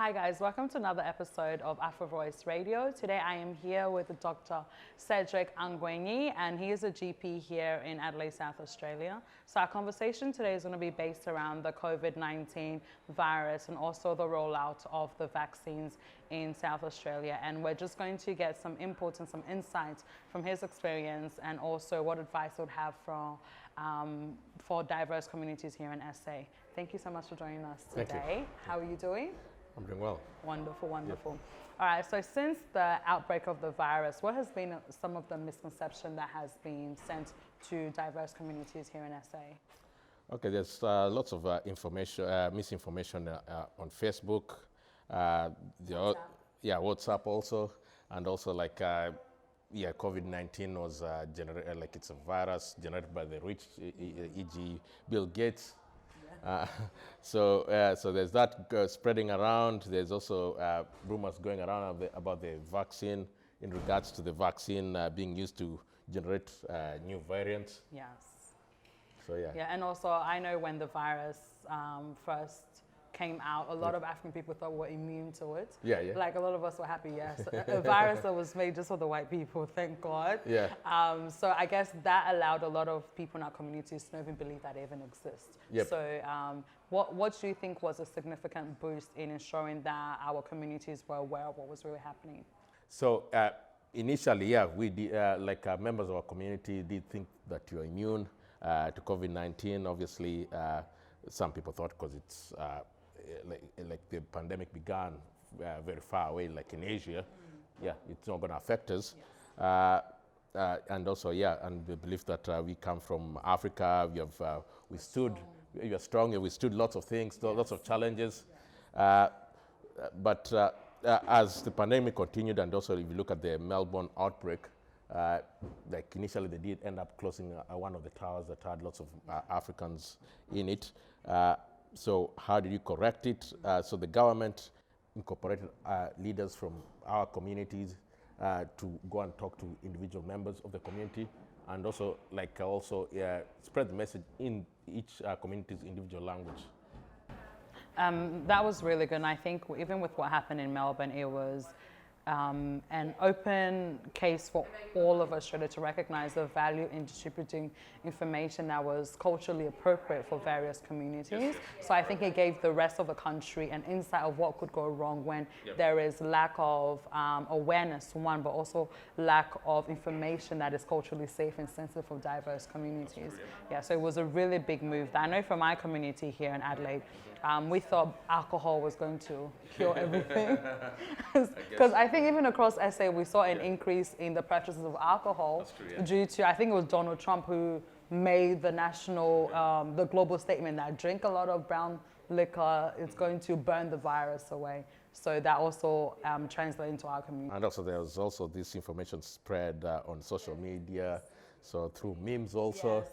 Hi guys, welcome to another episode of Afro Voice Radio. Today I am here with Dr. Shadrack Angwenyi, and he is a GP here in Adelaide, South Australia. So our conversation today is going to be based around the Covid-19 virus and also the rollout of the vaccines in South Australia. And we're just going to get some input and some insights from his experience and also what advice he would have for diverse communities here in SA. Thank you so much for joining us today. How are you doing? I'm doing well. Wonderful, wonderful. Yep. All right, so since the outbreak of the virus, what has been some of the misconception that has been sent to diverse communities here in SA? Okay, there's lots of misinformation on Facebook, WhatsApp. WhatsApp also, and also like COVID-19 was like it's a virus generated by the rich, e.g. Bill Gates. So there's that spreading around. There's also rumors going around about the vaccine in regards to the vaccine being used to generate new variants. Yes. So yeah. Yeah, and also I know when the virus first came out, a lot of African people thought we're immune to it. Yeah. Like a lot of us were happy, yes. A virus that was made just for the white people, thank God. Yeah. So I guess that allowed a lot of people in our communities to not even believe that it even exists. Yep. So what do you think was a significant boost in ensuring that our communities were aware of what was really happening? So initially, we did, members of our community did think that you're immune to COVID-19. Obviously, some people thought because it's like the pandemic began very far away, like in Asia, it's not going to affect us. Yes. And also, and the belief that we come from Africa, we are strong, we stood lots of things, lots of challenges. But as the pandemic continued, and also if you look at the Melbourne outbreak, like initially they did end up closing one of the towers that had lots of Africans in it. So how did you correct it? So the government incorporated leaders from our communities to go and talk to individual members of the community, and also spread the message in each community's individual language. That was really good, and I think even with what happened in Melbourne, it was an open case for all of Australia to recognize the value in distributing information that was culturally appropriate for various communities. So I think it gave the rest of the country an insight of what could go wrong when there is lack of awareness, one, but also lack of information that is culturally safe and sensitive for diverse communities. Yeah, so it was a really big move. I know for my community here in Adelaide, we thought alcohol was going to cure everything. Because I think even across SA, we saw an increase in the purchases of alcohol due to, I think it was Donald Trump who made the the global statement that drink a lot of brown liquor, it's going to burn the virus away. So that also translated into our community. And also there was also this information spread on social media, so through memes also.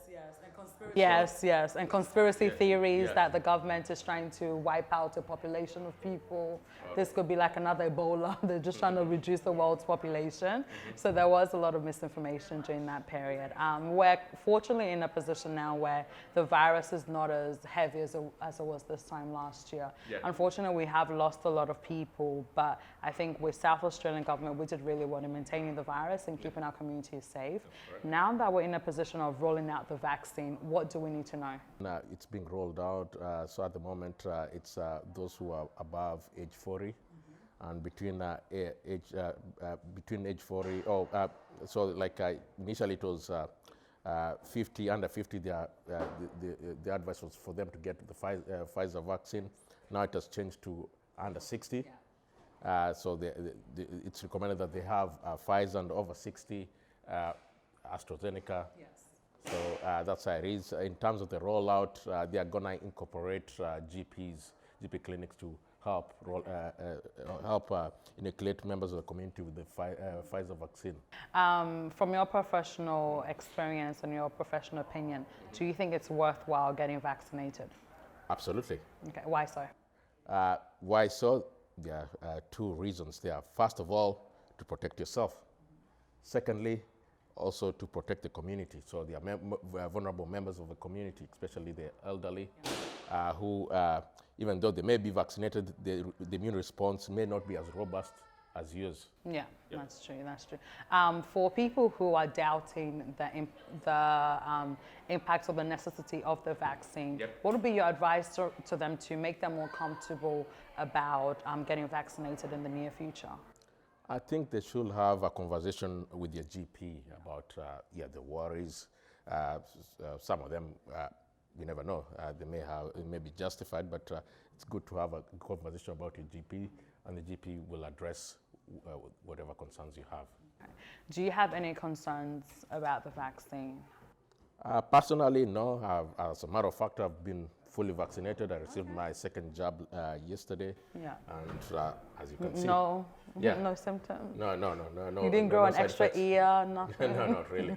Yes, and conspiracy theories that the government is trying to wipe out a population of people. This could be like another Ebola. They're just trying to reduce the world's population. So there was a lot of misinformation during that period. We're fortunately in a position now where the virus is not as heavy as it was this time last year. Unfortunately, we have lost a lot of people, but I think with South Australian government, we did really well in maintaining the virus and keeping our communities safe. Now that we're in a position of rolling out the vaccine, what do we need to know? Now it's being rolled out. So at the moment, it's those who are above age 40, and between age 40. So like initially it was 50, under 50. The advice was for them to get the Pfizer vaccine. Now it has changed to under 60. So it's recommended that they have Pfizer, and over 60, AstraZeneca. So that's how it is. In terms of the rollout, they are going to incorporate GP clinics to help inoculate members of the community with the Pfizer vaccine. From your professional experience and your professional opinion, do you think it's worthwhile getting vaccinated? Absolutely. Okay, why so? Why so? There are two reasons there. First of all, to protect yourself. Secondly, also to protect the community. So there are vulnerable members of the community, especially the elderly, who even though they may be vaccinated, the immune response may not be as robust as yours. Yeah, that's true. That's true. For people who are doubting the impact or the necessity of the vaccine, what would be your advice to them to make them more comfortable about getting vaccinated in the near future? I think they should have a conversation with your GP about the worries. Some of them, you never know. It may be justified, but it's good to have a conversation about your GP, and the GP will address whatever concerns you have. Do you have any concerns about the vaccine? Personally, no. As a matter of fact, I've been fully vaccinated. I received my second jab yesterday. Yeah. And as you can see. No symptoms? No. You didn't grow an extra ear, nothing? No, not really.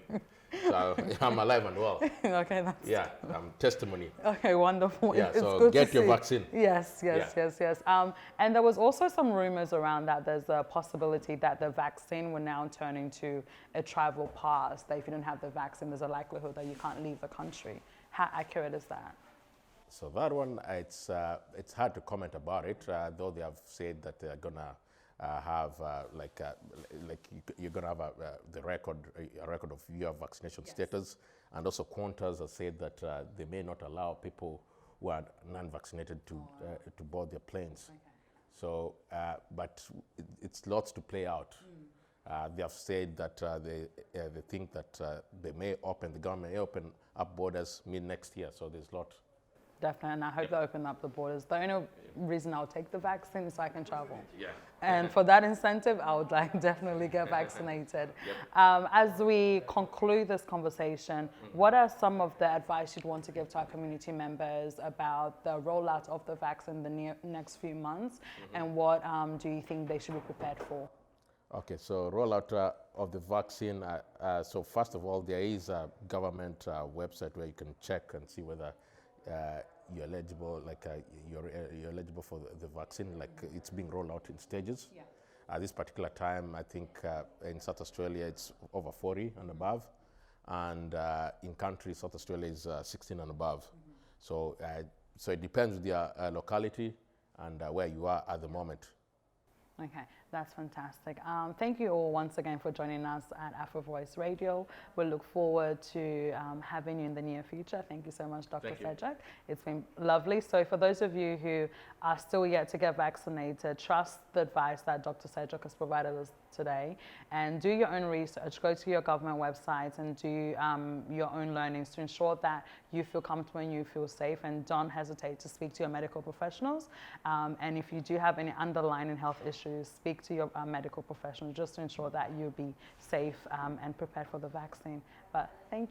So I'm alive and well. Okay, that's testimony. Okay, wonderful. Yeah, it's so good get to your see. vaccine. Yes. And there was also some rumors around that there's a possibility that the vaccine will now turn into a travel pass, that if you don't have the vaccine, there's a likelihood that you can't leave the country. How accurate is that? So that one, it's hard to comment about it, though they have said that they're gonna have you're gonna have a record of your vaccination status, and also Qantas has said that they may not allow people who are non-vaccinated to board their planes. Okay. So, but it's lots to play out. They have said that they think that the government may open up borders mid next year. So there's a lot. Definitely, and I hope they open up the borders. The only reason I'll take the vaccine is so I can travel. Yeah. And for that incentive, I would definitely get vaccinated. As we conclude this conversation, what are some of the advice you'd want to give to our community members about the rollout of the vaccine in the next few months, and what do you think they should be prepared for? Okay, so rollout of the vaccine. So first of all, there is a government website where you can check and see whether you're eligible, you're eligible for the vaccine. It's being rolled out in stages. Yeah. At this particular time, I think in South Australia it's over 40 and above, and in country South Australia is 16 and above. So it depends with your locality and where you are at the moment. Okay, that's fantastic. Thank you all once again for joining us at Afro Voice Radio. We'll look forward to having you in the near future. Thank you so much, Dr. Shadrack. It's been lovely. So for those of you who are still yet to get vaccinated, trust the advice that Dr. Shadrack has provided us today, and do your own research. Go to your government websites and do your own learnings to ensure that you feel comfortable and you feel safe, and don't hesitate to speak to your medical professionals. And if you do have any underlying health issues, speak to your medical professional just to ensure that you'll be safe and prepared for the vaccine. But thank